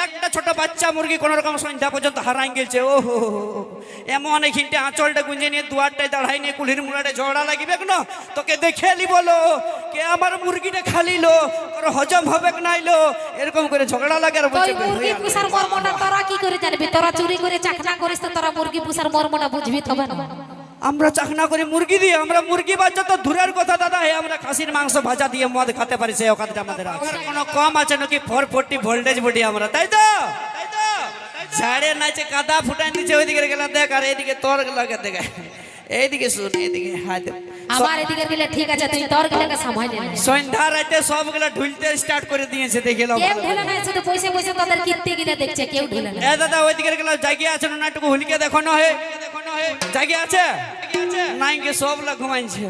একটা ছোট বাচ্চা মুরগি কোন রকম সন্ধ্যা পর্যন্ত হারাই গেছে। ও হো, এমন এখানটা আঁচলটা গুঁজে নিয়ে দুয়ারটায় দাঁড়াই নিয়ে কুলির মুড়াটে ঝগড়া লাগিবে কেন? তোকে দেখে লি বলো কে আমার মুরগিটা খালিলো, তোর হজম হবে নাইলো, এরকম করে ঝগড়া লাগে। আর বলছে মুরগি পুষার মর্মটা তোরা কি করে জানবি? তোরা চুরি করে চাকনা করিস তো তোরা মুরগি পুষার মর্মটা বুঝবি তবে না। আমরা চাকনা করে মুরগি দিয়ে, আমরা মুরগি বাচ্চা তো দূরের কথা দাদা, হে আমরা খাসির মাংস ভাজা দিয়ে মদ খেতে পারি, সেই অকাতটা আমাদের আছে। কোনো কম আছে নাকি 440 ভোল্টেজ বডি আমরা, তাই তো? ঝাড়ে নাচে কাদা ফুটাই নিচে ওইদিকে গেলে দেখ, আর এইদিকে তোর লাগে দেখ, এইদিকে শুন, এইদিকে হাত আমার এদিকে গেলে ঠিক আছে, তুই তোর গেলে সামহাইলে না। সন্ধ্যা রাতে সবগুলা ঢুলতে স্টার্ট করে দিয়েছে, দেখে লো। কেউ ঢেলে না, শুধু পয়সা পয়সা তাদের কিনতে গিয়ে দেখছে, কেউ ঢেলে না। এ দাদা ওইদিকে গেলে জায়গা আছে না একটু হুলকে দেখো না, হে জায়গা আছে নাই কে সবলা ঘুমাইছে।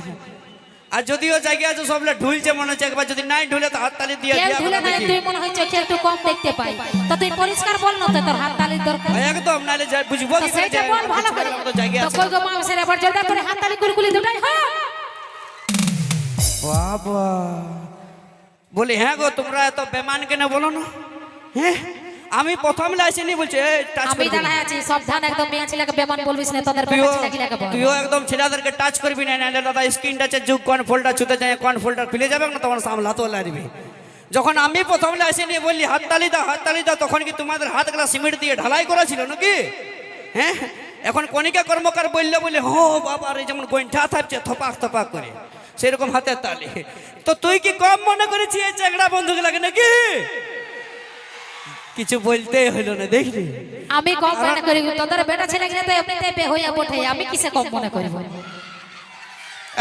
আর যদিও জায়গা আছে সবলা ঢুলছে মনে হচ্ছে, একবার যদি নাই ঢুলে তো হাততালি দিয়ে কেউ ঢেলে না, তুই মনে হয় চোখে একটু কম দেখতে পাই, তো তুই পরিষ্কার বল না, তোর হাততালির দরকার একদম, নালে বুঝবো কি সেইটা বল ভালো করে। তো জায়গা তো আছে কই গো মামসের আবার জলদা করে হাততালি কুলকুলি দুটাই। হ্যাঁ বাবা বলি, হ্যাঁ গো তোমরা এত বেমান কেন বলো না? হ্যাঁ আমি প্রথম লাইসেনি বলছে টাচ আমি করবি জানা আছি, সাবধান একদম মেয়ে ছেলেকে বেমান বলবিস না, তোদের বেটা ছেলেকে বল। তুইও একদম ছেলেদেরকে টাচ করবি না, নাহলে দাদা স্ক্রিন টাচের যুগ, কোন ফোল্ডার ছুতে যায়, কোন ফোল্ডার খুলে যাবে না, তখন সামলাতে লাগবে। যখন আমি প্রথম লাইসেনি বললি হাততালি দাও, তখন কি তোমাদের হাতগুলা সিমেন্ট দিয়ে ঢালাই করা ছিল নাকি? হ্যাঁ এখন কণিকা কর্মকার বললে বলে হো বাবা রে, যেমন গোইঠা থাকছে থপাক থপাক করে, সেরকম হাতের তালি। তো তুই কি কম মনে করেছিস এই চ্যাংড়া বন্ধুকে লাগে নাকি? কিছু বলতে হলো না, দেখলি? আমি কম মনে করি, তোদের বেটা ছেলে কিনা তো এমনিতে বেহইয়া বটে, আমি কিসে কম মনে করিব?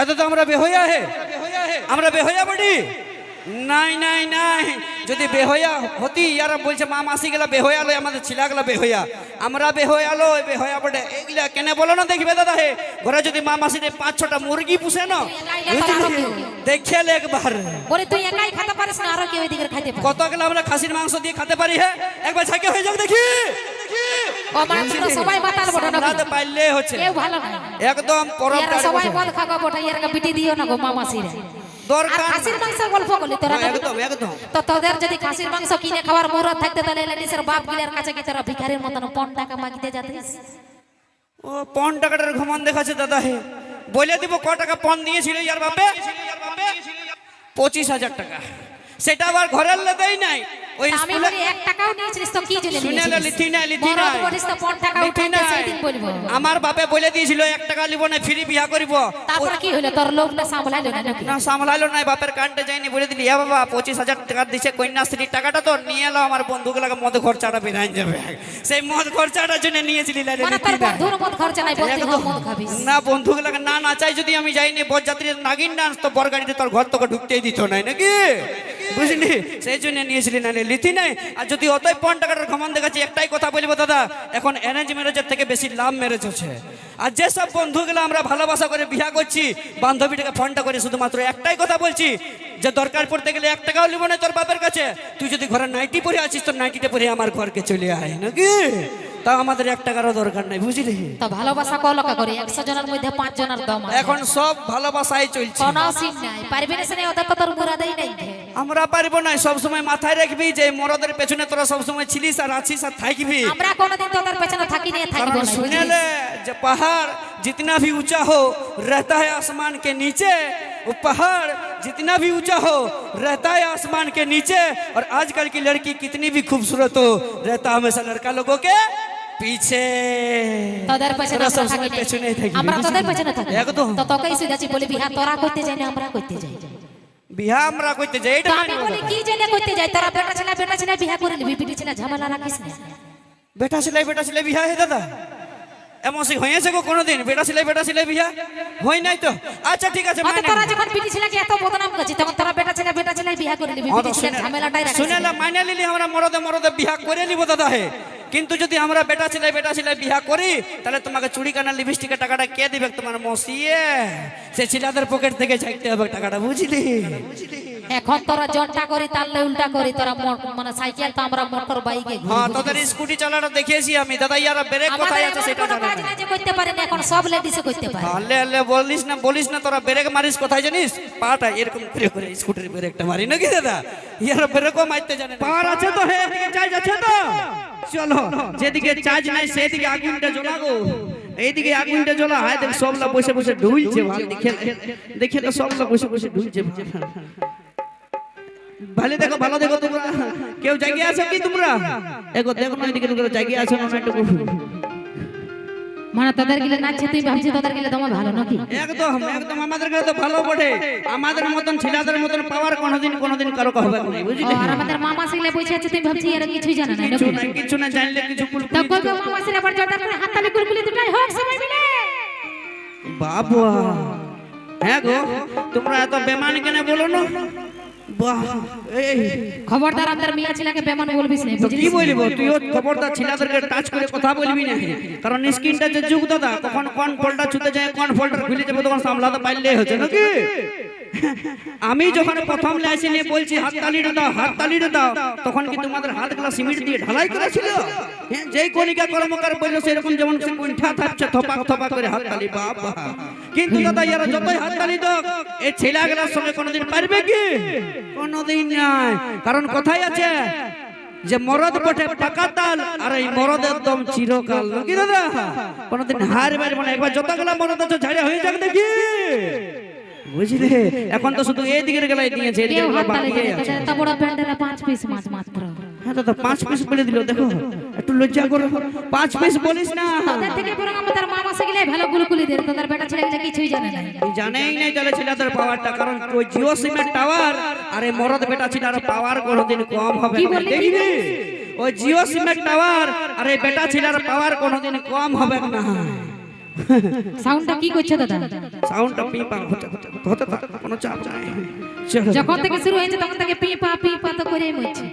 এত তো আমরা বেহইয়া হে, আমরা বেহইয়া বডি নাই নাই নাই। যদি বেহইয়া হতি, ইয়ারা বলছে মা মাসি গেলা বেহইয়া লো, আমাদের ছিলাগুলা বেহইয়া, আমরা বেহইয়া লো, বেহইয়া বটে এগুলা কেন বলো না? দেখবে দাদা হে, ঘরে যদি মা মাসিরে 5-6টা মুরগি পুষে না, দেখে একবার বলে তুই একাই খেতে পারিস না, আরো কেউ এদিকে খাইতে পারে? কত গেলে আমরা খাসির মাংস দিয়ে খেতে পারি। হ্যাঁ একবার ঝাঁকে হয়ে যাও দেখি। ও মানে তোমরা সবাই মাতাল বটে না, সামলাতে পারলে হচ্ছে, কেউ ভালো না। একদম পরব এরা সবাই মদ খাগা বটে, এরকে বিটি দিও না গো মামাসিরা। দরকার খাসির মাংসের গল্প বলি তোরা না? একদম একদম। তো তোদের যদি খাসির মাংস কিনে খাওয়ার মুরত থাকতে, তাহলে লেডিসের বাপ গিলার কাছে কি তোরা ভিখারির মতন 5 টাকা মাগিতে যাতিস? ও 5 টাকাটার ঘমন দেখাচ্ছে দাদা হে, বলে দিব ক টাকা পণ দিয়েছিল ইয়ার বাপে? 25,000 টাকা। সেটা আবার ঘরের লেদেই নাই, ওই আমি বলি 1 টাকাও নিয়েছিস তো কি জন্য শুনে নিয়েছিস? লিথি নাই মরদ বলিস তো 5 টাকা উঠাইতে সেইদিন বলবো। আমার বাপে বলে দিয়েছিল 1 টাকা লিব না, ফ্রি বিয়া করিব। তারপর কি হলো, তোর লোকটা সামলাইলো না নাকি? না সামলাইলো নাই, বাপের কানতে যায়নি, বলে দিলি এ বাবা 25,000 টাকা দিছে কন্যাশ্রী টাকাটা তো নিয়ে এলো, আমার বন্ধুগুলোকে মদ খরচাটা বেরাই যাবে, সেই মদ খরচাটার জন্য নিয়েছিলি। মানে তোর বন্ধুর মদ খরচা নাই, বন্ধু মদ খাবিস না, বন্ধুগুলোকে না চাই যদি আমি যাইনি বরযাত্রীর নাগিন ডান্স, তো বরগাড়িতে তোর ঘর তোকে ঢুকতেই দিত নাই নাকি, বুঝলি? সেই জন্য নিয়েছিলি, না লিথি নাই। আর যদি অতই 5 টাকার ঘমন দেখাচ্ছি, একটাই কথা বলবো দাদা, এখন অ্যারেঞ্জ ম্যারেজের থেকে বেশি লাভ ম্যারেজ হচ্ছে। আর যেসব বন্ধুগুলো আমরা ভালোবাসা করে বিয়া করছি, বান্ধবীটাকে ফোনটা করে শুধুমাত্র একটাই কথা বলছি, যে দরকার পড়তে গেলে 1 টাকাও লিব না তোর বাপের কাছে, তুই যদি ঘরে নাইটি পরে আছিস, তোর নাইটিটা পরে আমার ঘরকে চলে আয় নাকি, তা আমাদের 1 টাকারও দরকার নাই, বুঝলি? তো ভালোবাসা কলকা করে 100 জনের মধ্যে 5 জনের দম আছে। এখন সব ভালোবাসাই চলছে, কোনো সিন নাই, পারবি না শুনে ওদের তো তোর মুরাদেই নাই। আমরা পারবো না। সবসময় মাথায় রাখবি যে মরদের পেছনে তোরা সবসময় ছিলিস আর আছিস আর থাকবি। আমরা কোনোদিন তোদের পেছনে থাকি না, থাকবো না। सुने ले जो पहाड़ जितना भी ऊंचा हो रहता है आसमान के नीचे, वो पहाड़ जितना भी ऊंचा हो रहता है आसमान के नीचे, और आजकल की लड़की कितनी भी खूबसूरत हो रहता हमेशा लड़का लोगों के पीछे। তোদের পেছনে सब থাকি समय না, পেছনে থাকি, আমরা তোদের পেছনে থাকি একদম। তো তোকেই সুদাছি বলি বিহা তোরা করতে যাই না, আমরা করতে যাই। বিয়া আমরা কইতে যাই, এটা তো আমি বলি কি জেনে করতে যাই, তোরা বেটা ছেলে বিহা করে নিবি, বিটি ছেলে ঝামেলা রাখিস না। বেটা ছেলে বিয়া হে দাদা, এমন সে হয়েছে গো কোনোদিন? বেটা ছেলে বিয়া হয় নাই তো? আচ্ছা ঠিক আছে, অত তোরা যখন বিটি ছেলেকে এত বদনাম করছিস, তখন তোরা বেটা ছেলে বিহা করে নিবি, বিটি ছেলে ঝামেলাটাই রাখিস। শুনে না, মাইনে লিলি আমরা মরদে বিয়া করে নিব দাদা হে, কিন্তু যদি আমরা বেটা ছেলে বিয়া করি, তাহলে তোমাকে চুড়ি কানা লিপস্টিকের টাকাটা কে দিবে? তোমার মসিয়ে, সে ছেলেদের পকেট থেকে চাইতে হবে টাকাটা, বুঝলি? এখন তোরা জনটা করি তাহলে উল্টা করি, তোরা মানে সাইকেল তো আমরা মোটর বাইকে। হ্যাঁ তোদের স্কুটি চালানো দেখেছি আমি দাদা, ইয়ারা ব্রেক কোথায় আছে সেটা জানি না। কাজ করতে পারে না, এখন সব লেডিসে করতে পারে। আলে বলিস না তোরা ব্রেক মারিস কোথায় জানিস? পাটা এরকম করে স্কুটির ব্রেকটা মারি নাকি দাদা, ইয়ারা ব্রেকও মারতে জানে না। পার আছে তো হে, এদিকে যাই যাচ্ছে তো চলো যেদিকে চার্জ নাই সেদিকে আগুনটা জ্বলাগো এইদিকে আগুনটা জ্বলা হয় দেখ সব লোক বসে বসে ঢুলছে ভালো দেখে দেখে তো সব লোক বসে বসে ঢুলছে ভালো দেখো তোমরা কেউ জায়গায় আছো কি তোমরা দেখো দেখো না এদিকে তোমরা জায়গায় আছো না একটু মানে তোদের গিলে নাচছে তুই ভাবছিস তোদের গিলে তোমার ভালো নাকি একদম একদম আমাদের কাছে তো ভালো বটে আমাদের মতন ছেলেদের মতন পাওয়ার কোনোদিন কারো হবে না বুঝলি আর আমাদের মামা সিলে বসে আছে তুই ভাবছিস এরা কিছুই জানে না কিছু না জানলে কিছু তো কই মামা সিলে আবার জোরদার করে হাততালি কুলকুলি দুটাই হোক সবাই মিলে বাবা হ্যাঁ গো তোমরা এত বেমান কেন বলো না বাহ এই খবরদার আমাদের মিয়া ছেলেকে বেমান বলবিস না তো বুঝলি কি বলবো তুইও খবরদার ছেলেদেরকে টাচ করে কথা বলবি না কারণ স্ক্রিনটা যে যুগ দাদা কখন কোন ফোল্ডার ছুতে যায় কোন ফোল্ডার খুলে যাবে তখন সামলাতে পারলেই হচ্ছে নাকি আমি যখন প্রথম লাইসে নিয়ে বলছি হাততালিটা দাও তখন কি তোমাদের হাতগুলো সিমেন্ট দিয়ে ঢালাই করেছিল হ্যাঁ যেই কলিকা কর্মকার বললো সেরকম যেমন কুণ্ঠা থাকছে থপাক করে হাততালি বাবা কিন্তু দাদা এরা যতই হাততালি দাও এই ছেলেগুলোর সঙ্গে কোনোদিন পারবে কি কোনোদিন নাই কারণ কথাই আছে যে মরদ বটে পাকা তাল আর এই মরদ একদম চিরকাল নাকি দাদা কোনোদিন হার পারবে না একবার যতগুলো মরদ আছে ঝাড়ে হয়ে যাক দেখি বুঝলে এখন তো শুধু এই দিকের গেলাই দিয়েছে এই দিকের গেলা বাকি আছে এত বড় প্যান্ডেলে 5 পিস মাছ মাত্র হ্যাঁ দাদা 5 পিস বলে দিল দেখো একটু লজ্জা করো 5 পিস বলিস না তোদের থেকে বরং আমাদের মামা সিলে ভালো গুলগুলি দে তোদের বেটা ছেলে গিলে কিছুই জানে না জানেই নাই তাহলে ছেলেদের পাওয়ারটা কারণ ওই জিও সিমের টাওয়ার আর এই মরদ বেটা ছেলের পাওয়ার কোনোদিন কম হবে না দেখবি ওই জিও সিমের টাওয়ার আর এই বেটা ছেলের পাওয়ার কোনোদিন কম হবে না সাউন্ডটা কি করছে দাদা সাউন্ডটা পিপা হতে কোনো চাপ নাই যখন থেকে শুরু হয়েছে তখন থেকে পিপা তো করেই মরছে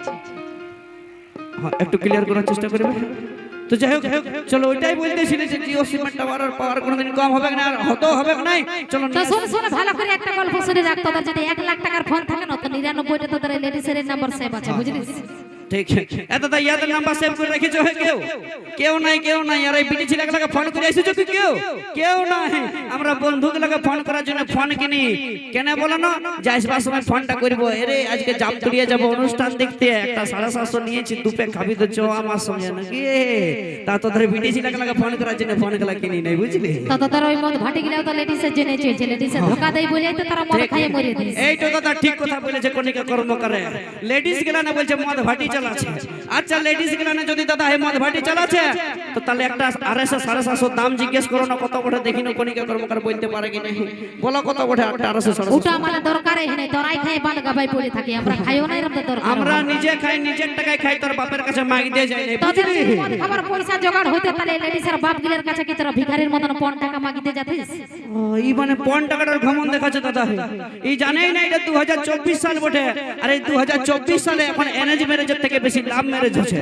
হ্যাঁ একটু ক্লিয়ার করার চেষ্টা করবে তো যাই হোক চলো ওইটাই বলতেছিলে যে জিও সিমেন্ট টাওয়ার আর পাওয়ার কোনোদিন কম হবে না আর হতেও হবে না চলো তো শুন ভালো করে একটা গল্প শুনে রাখ তোদের যদি 1 লাখ টাকার ফোন থাকে না তো 99টা তোদের লেডিসের নাম্বার সেভ আছে বুঝলিস ঠিক এত তো ইয়াদের নাম্বার সেভ করে রেখেছো হে কেউ নাই আর এই বিটি ছেলেগুলোকে ফোন করে এসেছো কি কেউ নাই আমরা বন্ধুগুলোকে ফোন করার জন্য ফোন কিনি কেন বলো না যে আসবার সময় ফোনটা করবো এরে আজকে জামতলিয়া যাব অনুষ্ঠান দেখতে একটা 750 নিয়েছি দুপে খাবি তো চো আমার সঙ্গে নাকি তা তোদের বিটি ছেলেগুলোকে ফোন করার জন্য ফোনগুলো কিনি নাই বুঝলি তো তোদের ওই মদ ভাটি গিলাও তো লেডিসের জন্য চয়েছে লেডিসের ধোকা দেই বলেই তো তারা মদ খাইয়ে মরে দিয়েছে এইটা কথা ঠিক কথা বলেছে কনিকা কর্ম করে লেডিস গুলা না বলছে মদ ভাটি চালাচ্ছে আচ্ছা লেডিস গুলা না যদি দাদা হে মদ ভাটি চালাচ্ছে তো তাহলে একটা 250 750 দাম জিজ্ঞেস করো না কত বড় দেখিনো কনিকা কর্মকার বলতে পারে কি না বলো কত বড় 250 750 ওটা আমাদের দরকারই নেই তোরাই খাই বাল গাবাই পড়ে থাকি আমরা খাইও না এরকম দরকার আমরা নিজে খাই নিজের টাকায় খাই তোর বাপের কাছে মাগ দিয়ে যাই না তোদের বুঝলি যদি মদ খাবার পয়সা জোগাড় হইতে তাহলে লেডিসের বাপ গিলের কাছে কি তোরা ভিখারির মতন 5 টাকা মাগিতে যাতিস ই মানে 5 টাকার ঘমন দেখাচ্ছে দাদা এই জানেই না এটা 2024 সাল বটে আর এই 2024 সালে এখন এনএজ ম্যারেজের থেকে বেশি লাভ ম্যারেজ হচ্ছে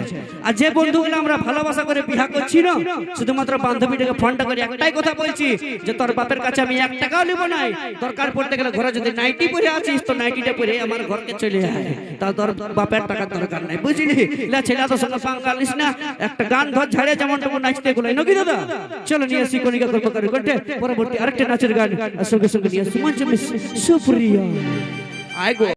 আর যে বন্ধুগুলো আমরা ভালোবাসা করে বিয়া করছি না শুধুমাত্র বান্ধবীটাকে ফোনটা করে একটাই কথা বলছি যে তোর বাপের কাছে আমি 1 টাকাও নিব না দরকার পড়তে গেলে ঘরে যদি নাইটি পরে আছিস তো নাইটিটা পরে আমার ঘরকে চলে আয় তা তোর বাপের টাকা দরকার নাই বুঝলি লা ছেলে তো সঙ্গে পাঙ্কালিস না একটা গান ধর ঝাড়ে যেমনটুকু নাচতে গুলাই নাকি দাদা চলো নিয়ে আসি কনিকা কর্মকারী করতে পরবর্তী আরেকটা নাচের গান সঙ্গে সঙ্গে নিয়ে আসি মঞ্চে সুপ্রিয়া আয় গো